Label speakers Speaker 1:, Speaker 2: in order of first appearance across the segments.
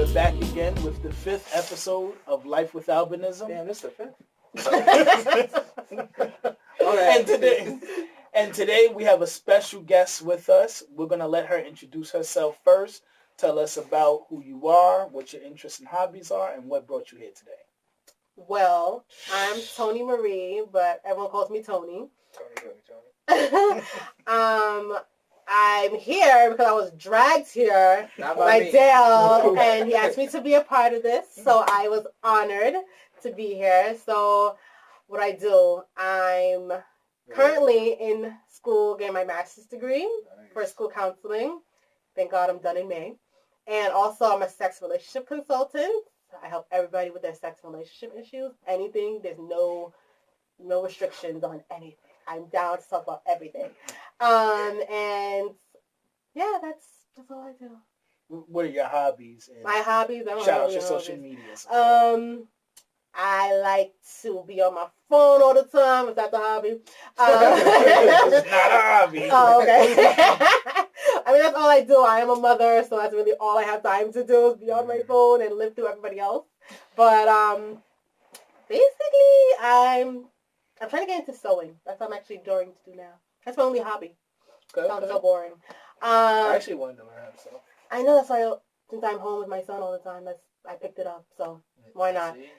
Speaker 1: we're back again with the 5th episode of Life with Albinism.
Speaker 2: Damn, this the 5th?
Speaker 1: And today we have a special guest with us. We're going to let her introduce herself first. Tell us about who you are, what your interests and hobbies are, and what brought you here today.
Speaker 3: Well, I'm Tony Marie, but everyone calls me Tony.
Speaker 2: Tony.
Speaker 3: I'm here because I was dragged here by Dale, and he asked me to be a part of this, so I was honored to be here. So what I do, I'm currently in school getting my master's degree for school counseling. Thank God I'm done in May. And also I'm a sex relationship consultant. I help everybody with their sex and relationship issues. Anything, there's no restrictions on anything. I'm down to talk about everything. And yeah, that's all I do.
Speaker 1: What are your hobbies? And
Speaker 3: my hobbies? I don't
Speaker 1: shout out
Speaker 3: know
Speaker 1: your social media.
Speaker 3: I like to be on my phone all the time. Is that the hobby?
Speaker 1: It's not a hobby.
Speaker 3: Oh, okay. I mean, that's all I do. I am a mother, so that's really all I have time to do is be on my phone and live through everybody else. But basically, I'm trying to get into sewing. That's what I'm actually doing to do now. That's my only hobby.
Speaker 1: Okay.
Speaker 3: Sounds so boring.
Speaker 2: I actually wanted to learn how to sew.
Speaker 3: I know, that's why since I'm home with my son all the time, I picked it up. So why not?
Speaker 2: See,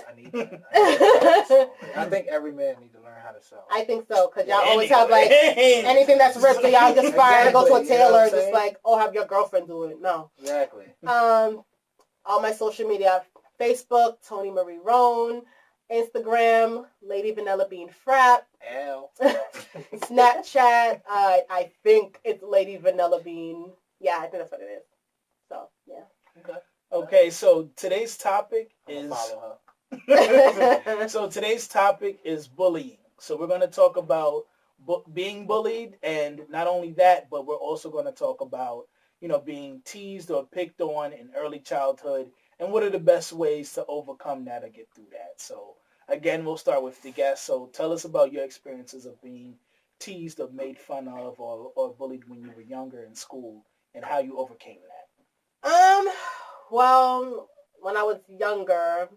Speaker 2: I need that. I think every man needs to learn how to sew.
Speaker 3: I think so, because y'all always have like anything that's ripped, so y'all just fire go to a tailor and just like, oh, have your girlfriend do it. No.
Speaker 2: Exactly.
Speaker 3: All my social media, Facebook, Tony Marie Roan, Instagram, Lady Vanilla Bean Frap,
Speaker 2: L.
Speaker 3: Snapchat, I think it's Lady Vanilla Bean. Yeah, I think that's what it is. So, yeah.
Speaker 1: Okay, so today's topic is...
Speaker 2: follow her.
Speaker 1: So today's topic is bullying. So we're going to talk about being bullied, and not only that, but we're also going to talk about, being teased or picked on in early childhood, and what are the best ways to overcome that or get through that. So again, we'll start with the guest. So tell us about your experiences of being teased or made fun of or bullied when you were younger in school and how you overcame that.
Speaker 3: Well, when I was younger,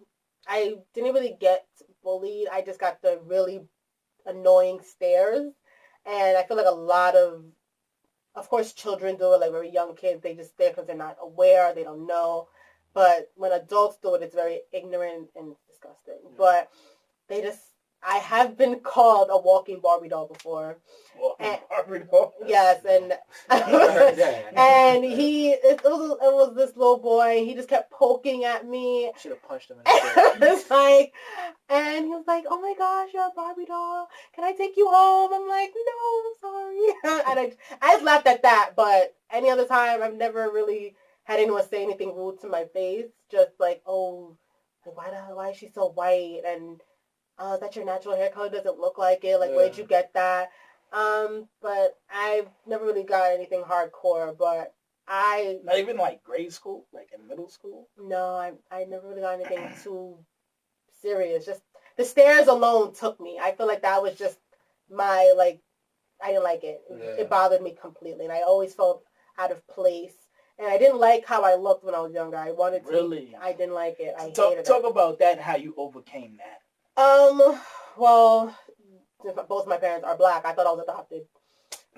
Speaker 3: I didn't really get bullied. I just got the really annoying stares. And I feel like a lot of course, children do it, like very young kids. They just stare because they're not aware. They don't know. But when adults do it, it's very ignorant and disgusting. But I have been called a walking Barbie doll before.
Speaker 1: Barbie doll?
Speaker 3: Yes, and and it was this little boy. He just kept poking at me.
Speaker 2: Should have punched him in the face.
Speaker 3: And he was like, "Oh my gosh, you're a Barbie doll. Can I take you home?" I'm like, "No, I'm sorry." And I just laughed at that. But any other time, I've never really had anyone say anything rude to my face. Just like, "Oh, why is she so white?" And is that your natural hair color? Doesn't look like it. Like, where'd you get that? But I've never really got anything hardcore. But
Speaker 1: not even like grade school, like in middle school.
Speaker 3: No, I never really got anything too serious. Just the stares alone took me. I feel like that was just my I didn't like it.
Speaker 2: Yeah.
Speaker 3: It bothered me completely, and I always felt out of place. And I didn't like how I looked when I was younger. I wanted to.
Speaker 1: Really?
Speaker 3: I didn't like it. I
Speaker 1: Talk
Speaker 3: hated it.
Speaker 1: about that and how you overcame that.
Speaker 3: Well, both my parents are black. I thought I was adopted.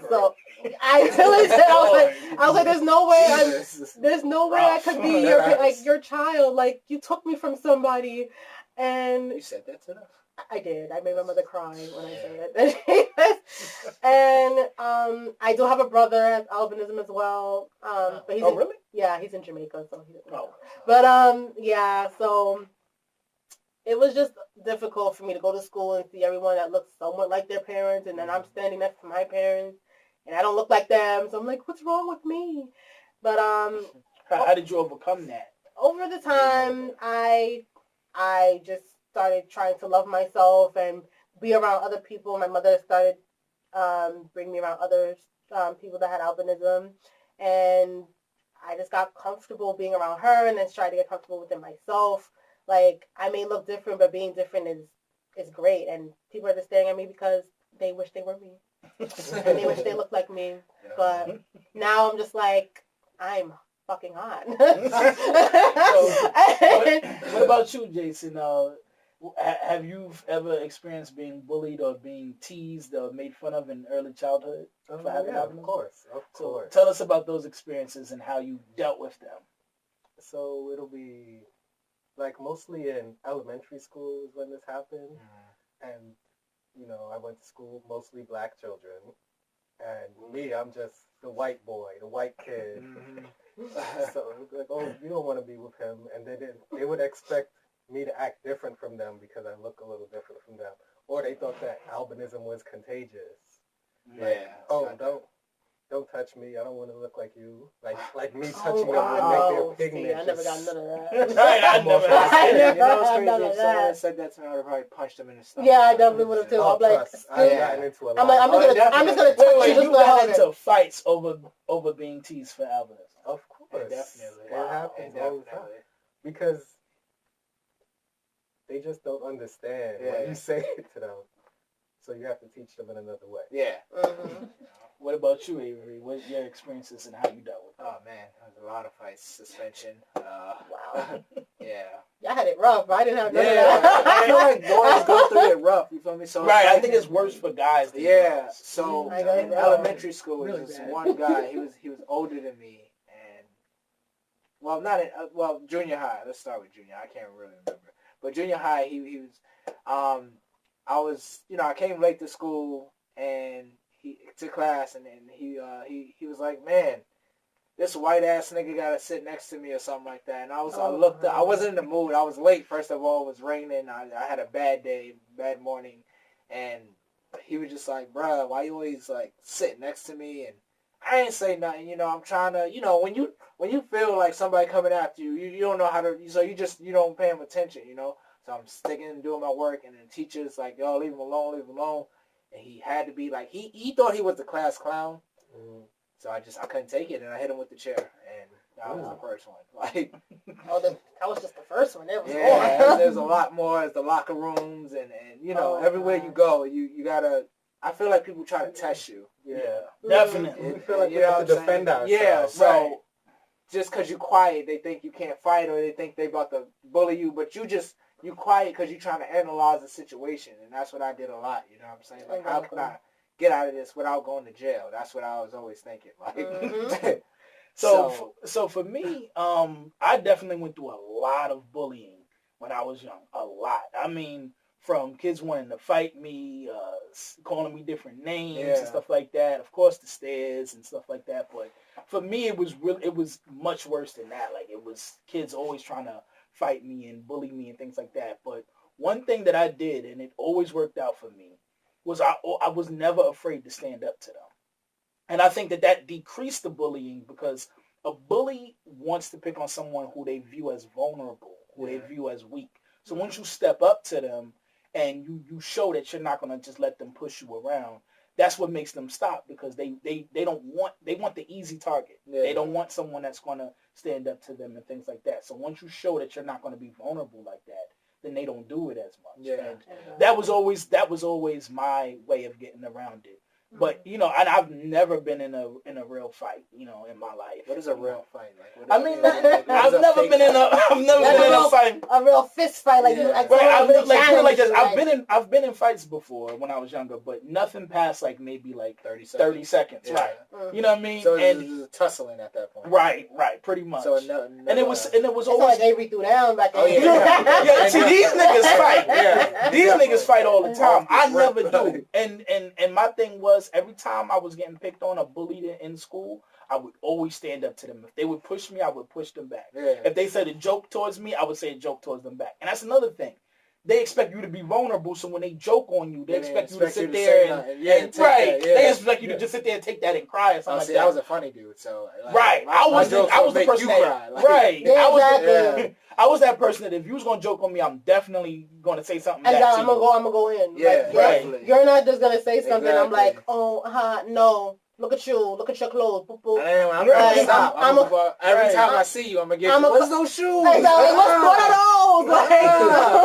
Speaker 3: So I really said, I was like, there's no way I could be your child. Like, you took me from somebody, and
Speaker 2: you said that to them.
Speaker 3: I did. I made my mother cry when I said it. And I do have a brother who has albinism as well. But he's
Speaker 1: really?
Speaker 3: Yeah, he's in Jamaica, so he doesn't know. But yeah, so it was just difficult for me to go to school and see everyone that looks somewhat like their parents, and then I'm standing next to my parents, and I don't look like them, so I'm like, what's wrong with me? But
Speaker 1: how did you overcome that?
Speaker 3: Over the time, I just started trying to love myself and be around other people. My mother started bringing me around other people that had albinism, and I just got comfortable being around her, and then tried to get comfortable within myself. Like, I may look different, but being different is great. And people are just staring at me because they wish they were me. And they wish they looked like me. But now I'm just like, I'm fucking hot.
Speaker 1: What about you, Jason? Have you ever experienced being bullied or being teased or made fun of in early childhood? For having
Speaker 2: Of
Speaker 1: albinism?
Speaker 2: course.
Speaker 1: So tell us about those experiences and how you dealt with them.
Speaker 2: So it'll be like mostly in elementary school is when this happened. And, I went to school, mostly black children. And me, I'm just the white boy, the white kid. So like, oh, you don't want to be with him. And they would expect me to act different from them because I look a little different from them. Or they thought that albinism was contagious. Like, don't touch me. I don't want to look like you. Like me touching them would make their pigment.
Speaker 3: I never got none of that.
Speaker 1: Right, I never.
Speaker 4: You know what's crazy? If someone had said that to me, I would have probably punched them in the stomach.
Speaker 3: Yeah, I definitely would have too. I'm like,
Speaker 2: I've gotten into a lot.
Speaker 3: I'm just gonna touch you.
Speaker 1: You got into fights over being teased for albinism.
Speaker 2: Of course,
Speaker 4: Definitely.
Speaker 2: It happens all the time because they just don't understand when you say it to them. So you have to teach them in another way.
Speaker 4: Yeah.
Speaker 1: What about you, Avery? What's your experiences and how you dealt with it?
Speaker 4: Oh man, there was a lot of fights, suspension.
Speaker 3: Wow.
Speaker 4: Yeah.
Speaker 3: Y'all had it rough, but I didn't have none of
Speaker 4: Yeah.
Speaker 3: that.
Speaker 4: I feel like boys go through it rough. You feel me? So
Speaker 1: Right, I think it's worse for guys. Than
Speaker 4: Yeah.
Speaker 1: girls.
Speaker 4: So
Speaker 3: I got it
Speaker 4: in
Speaker 3: rough.
Speaker 4: elementary school, there
Speaker 1: Really
Speaker 4: was this
Speaker 1: bad.
Speaker 4: one guy. He was older than me, and not in, junior high. Let's start with junior. I can't really remember, but junior high, he was. I was, I came late to school and to class, and then he was like, man, this white ass nigga gotta sit next to me or something like that. And I looked up, I wasn't in the mood. I was late. First of all, it was raining. I had a bad day, bad morning, and he was just like, bruh, why you always like sitting next to me? And I ain't say nothing. I'm trying to, when you feel like somebody coming after you, you don't know how to, so you don't pay him attention, So I'm sticking and doing my work, and then the teacher's like, yo, leave him alone, leave him alone. And he had to be like, he thought he was the class clown. So I couldn't take it, and I hit him with the chair, and that was the first one. Like,
Speaker 3: that was just the first one. There was
Speaker 4: there's a lot more. There's the locker rooms, and everywhere you go, you gotta. I feel like people try to test you.
Speaker 1: Yeah, definitely.
Speaker 2: We feel like we have to defend ourselves.
Speaker 4: Yeah, so just because you quiet, they think you can't fight, or they think they about to bully you, but you quiet because you're trying to analyze the situation, and that's what I did a lot. You know what I'm saying? Like, how can I get out of this without going to jail? That's what I was always thinking. Like,
Speaker 1: so for me, I definitely went through a lot of bullying when I was young. A lot. I mean, from kids wanting to fight me, calling me different names and stuff like that. Of course, the stares and stuff like that. But for me, it was much worse than that. Like, it was kids always trying to fight me and bully me and things like that. But one thing that I did, and it always worked out for me, was I was never afraid to stand up to them. And I think that decreased the bullying, because a bully wants to pick on someone who they view as vulnerable, who they view as weak. So once you step up to them and you show that you're not going to just let them push you around, that's what makes them stop, because they want the easy target. Yeah. They don't want someone that's going to stand up to them and things like that. So once you show that you're not going to be vulnerable like that, then they don't do it as much. Yeah. And that was always my way of getting around it. But and I've never been in a real fight, in my life.
Speaker 4: What is a real fight? Like,
Speaker 1: I've never been in a fight.
Speaker 3: A real fist fight,
Speaker 1: I've been in fights before when I was younger, but nothing past maybe 30 seconds. Yeah. Right. You know what I mean?
Speaker 4: So it was tussling at that point.
Speaker 1: Right, pretty much. So and it was always
Speaker 3: like Avery threw down back then.
Speaker 1: Oh yeah. See, these niggas fight. Yeah. These niggas fight all the time. I never do. And my thing was, every time I was getting picked on or bullied in school, I would always stand up to them. If they would push me, I would push them back. Yeah. If they said a joke towards me, I would say a joke towards them back. And that's another thing. They expect you to be vulnerable, so when they joke on you, they expect you to sit there They expect you to just sit there and take that and cry or something like that.
Speaker 4: I was a funny dude, so
Speaker 1: I was the person that cry. I was that person that if you was gonna joke on me, I'm definitely gonna say something.
Speaker 3: And I'm gonna go in.
Speaker 4: Yeah,
Speaker 3: right. You're not just gonna say something. Exactly. I'm like, no. Look at you. Look at your clothes.
Speaker 4: I'm gonna stop. Every time I see you, I'm gonna get what's those shoes?
Speaker 3: What's one of those?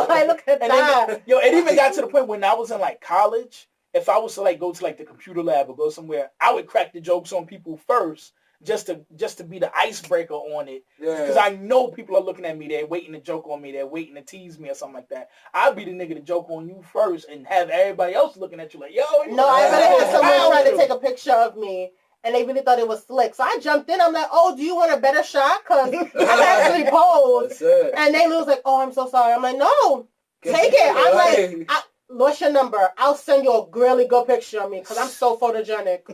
Speaker 3: Like, look at that.
Speaker 1: It even got to the point when I was in college. If I was to go to the computer lab or go somewhere, I would crack the jokes on people first, just to be the icebreaker on it.
Speaker 4: Yeah.
Speaker 1: Because I know people are looking at me. They're waiting to joke on me. They're waiting to tease me or something like that. I'll be the nigga to joke on you first and have everybody else looking at you like, yo.
Speaker 3: No, I really had someone trying to take a picture of me. And they really thought it was slick. So I jumped in. I'm like, oh, do you want a better shot? Because I actually posed. And they was like, oh, I'm so sorry. I'm like, no, take it. I'm like, what's your number? I'll send you a really good picture of me because I'm so photogenic.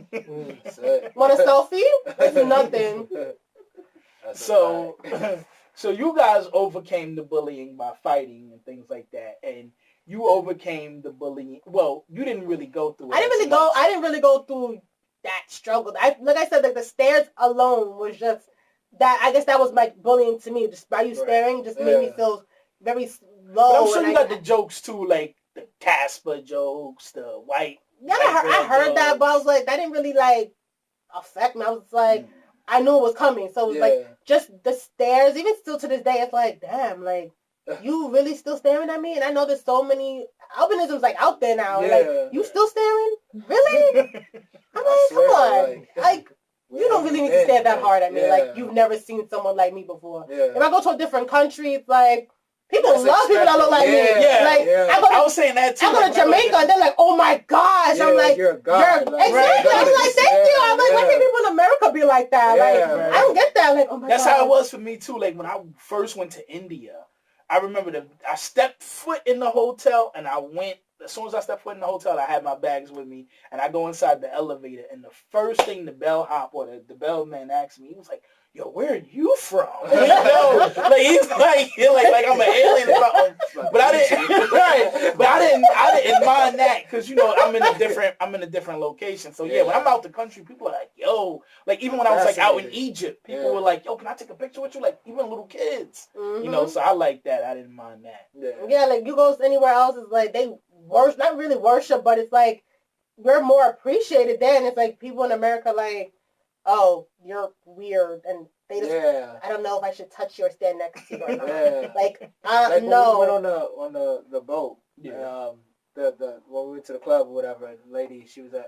Speaker 3: Want a selfie? It's nothing.
Speaker 1: So you guys overcame the bullying by fighting and things like that. And you overcame the bullying. Well, you didn't really go through it.
Speaker 3: I didn't really go through that struggle. Like I said, like the stares alone was just that. I guess that was like bullying to me. Just by you staring, just made me feel very low.
Speaker 1: But I'm sure you got the jokes too, like the Casper jokes, the white.
Speaker 3: Yeah, I heard that, but I was like, that didn't really like affect me. I was like, I knew it was coming, so it was like just the stares. Even still to this day, it's like, damn, like you really still staring at me? And I know there's so many albinism's like out there now. And, like you still staring? Really? I'm like, come on, like you don't really need to stare that hard at me. Like you've never seen someone like me before. If I go to a different country, it's like people love people that look like me. I was saying that too. I go to Jamaica and they're like, oh my gosh. I'm like, you're a god. Exactly. I'm like, thank you. I'm like, why can't people in America be like that? Like I don't get that. Like, oh my god.
Speaker 1: That's how it was for me too. Like when I first went to India, I remember I stepped foot in the hotel and I went. As soon as I stepped foot in the hotel, I had my bags with me, and I go inside the elevator, and the first thing the bellhop or the bellman asked me, he was like, yo, where are you from? Like he's like I'm an alien or something. But I didn't mind that because I'm in a different location. So when I'm out the country, people are like, yo, like even when I was like out in Egypt, people were like, yo, can I take a picture with you? Like even little kids, so I like that. I didn't mind that.
Speaker 3: Yeah, like you go anywhere else, it's like they worship, not really worship, but it's like we're more appreciated then. It's like people in America like, oh, you're weird, and they just, I don't know if I should touch you or stand next to you or not. Like no.
Speaker 4: When we went on the boat, when we went to the club or whatever, the lady,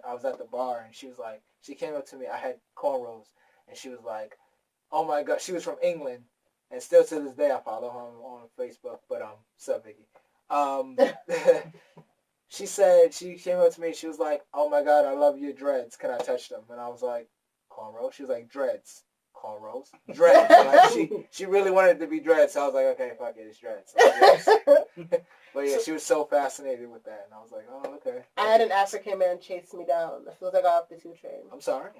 Speaker 4: I was at the bar, and she came up to me, I had cornrows, and she was like, oh my god, she was from England, and still to this day I follow her on Facebook, but sup Vicky. She said, she came up to me, she was like, oh my god, I love your dreads, can I touch them? And I was like, cornrows? She was like, dreads. Cornrows? Dreads. Like, she really wanted it to be dreads, so I was like, okay, fuck it, it's dreads. So, yes. But yeah, she was so fascinated with that, and I was like, oh, okay.
Speaker 3: I had an African man chase me down as soon as I got off the 2 train.
Speaker 4: I'm sorry?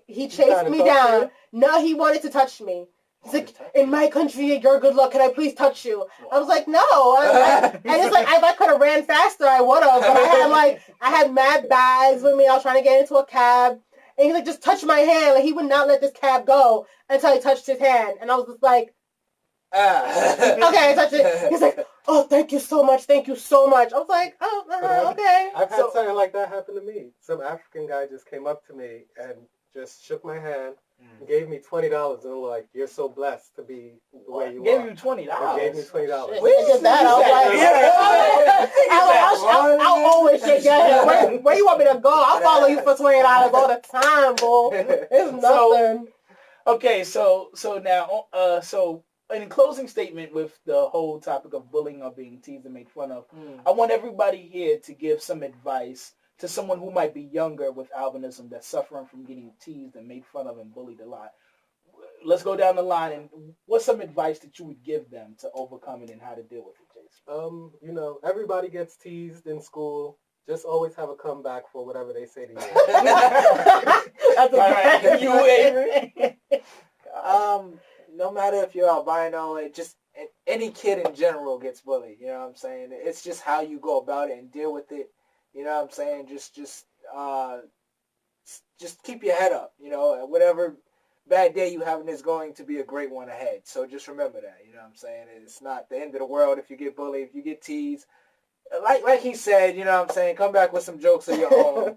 Speaker 3: He chased me down. No, he wanted to touch me. He's like, in my country, you're good luck. Can I please touch you? I was like, no. And it's like, if I could have ran faster, I would have. But I had mad bags with me. I was trying to get into a cab. And he's like, just touch my hand. Like, he would not let this cab go until I touched his hand. And I was just like, okay, I touched it. He's like, oh, thank you so much. Thank you so much. I was like, oh, okay.
Speaker 2: I've had something like that happen to me. Some African guy just came up to me and just shook my hand. Gave me $20 and was like, "You're so blessed to be the way you are."
Speaker 1: Gave you $20.
Speaker 2: Gave me $20.
Speaker 3: We did that. I was like, I'll always shake your hand. Where you want me to go? I'll follow you for $20 all the time, bro. It's nothing.
Speaker 1: Okay, so now, so in closing statement with the whole topic of bullying or being teased and made fun of, I want everybody here to give some advice to someone who might be younger with albinism that's suffering from getting teased and made fun of and bullied a lot. Let's go down the line, and what's some advice that you would give them to overcome it and how to deal with it, Jason?
Speaker 2: Everybody gets teased in school. Just always have a comeback for whatever they say to you.
Speaker 3: That's all right.
Speaker 1: You, Avery?
Speaker 4: No matter if you're albino, any kid in general gets bullied. You know what I'm saying? It's just how you go about it and deal with it. You know what I'm saying? Just keep your head up. Whatever bad day you having is going to be a great one ahead. So just remember that. You know what I'm saying? It's not the end of the world if you get bullied, if you get teased. Like he said, you know what I'm saying? Come back with some jokes of your own.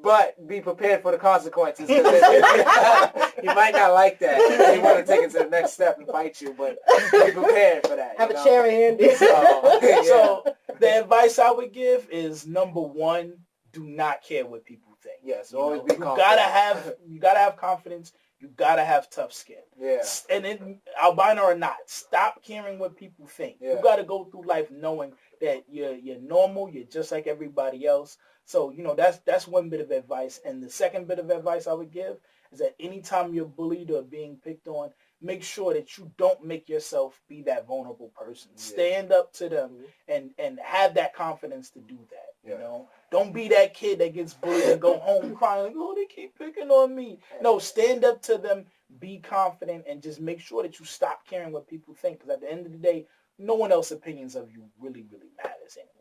Speaker 4: But be prepared for the consequences. He might not like that. He want to take it to the next step and fight you, but be prepared for that.
Speaker 3: Have a chair handy.
Speaker 1: So the advice I would give is, number one, do not care what people think.
Speaker 4: Yes,
Speaker 1: You
Speaker 4: always
Speaker 1: know?
Speaker 4: be
Speaker 1: You
Speaker 4: confident.
Speaker 1: gotta have confidence. You gotta have tough skin.
Speaker 4: Yeah.
Speaker 1: And then, albino or not, stop caring what people think.
Speaker 4: Yeah.
Speaker 1: You gotta go through life knowing that you're normal. You're just like everybody else. So, you know, that's one bit of advice. And the second bit of advice I would give is that anytime you're bullied or being picked on, make sure that you don't make yourself be that vulnerable person.
Speaker 4: Yeah.
Speaker 1: Stand up to them and have that confidence to do that.
Speaker 4: Yeah.
Speaker 1: You know, don't be that kid that gets bullied and go home crying like, oh, they keep picking on me. No, stand up to them, be confident, and just make sure that you stop caring what people think. Because at the end of the day, no one else's opinions of you really, really matters anyway.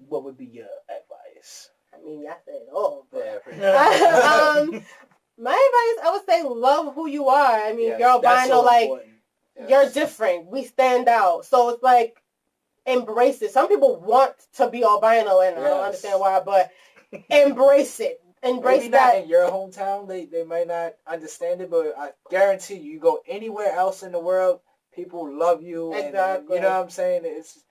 Speaker 1: What would be your advice?
Speaker 3: I mean, I said, oh,
Speaker 4: Yeah.
Speaker 3: my advice, I would say, love who you are. I mean,
Speaker 4: Yes,
Speaker 3: you're
Speaker 1: That's
Speaker 3: albino,
Speaker 1: so
Speaker 3: like,
Speaker 1: important.
Speaker 4: Yes.
Speaker 3: you're different. We stand out. So it's like, embrace it. Some people want to be albino, and I don't
Speaker 4: Yes.
Speaker 3: understand why, but embrace it. Embrace
Speaker 4: Maybe
Speaker 3: that.
Speaker 4: not in your hometown. They might not understand it, but I guarantee you go anywhere else in the world, people love you. And
Speaker 3: Exactly.
Speaker 4: you know what I'm saying? It's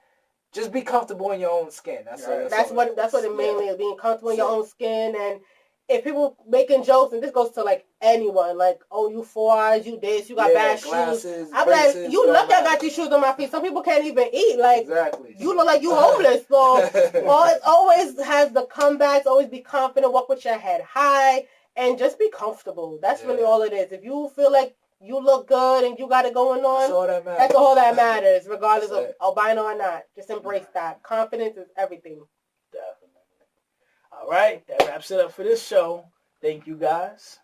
Speaker 4: just be comfortable in your own skin. That's
Speaker 3: What it mainly is, being comfortable in your own skin. And if people making jokes, and this goes to like anyone, like, oh, you 4 eyes, you this, you got bad shoes. I'm like, you lucky I got these shoes on my feet. Some people can't even eat. Like,
Speaker 4: exactly.
Speaker 3: you look like you homeless. So it always has the comebacks. Always be confident. Walk with your head high, and just be comfortable. That's really all it is. If you feel like you look good and you got it going on,
Speaker 4: that's all that matters.
Speaker 3: That's all that matters, regardless of albino or not. Just embrace that. Confidence is everything.
Speaker 1: Definitely. All right, that wraps it up for this show. Thank you, guys.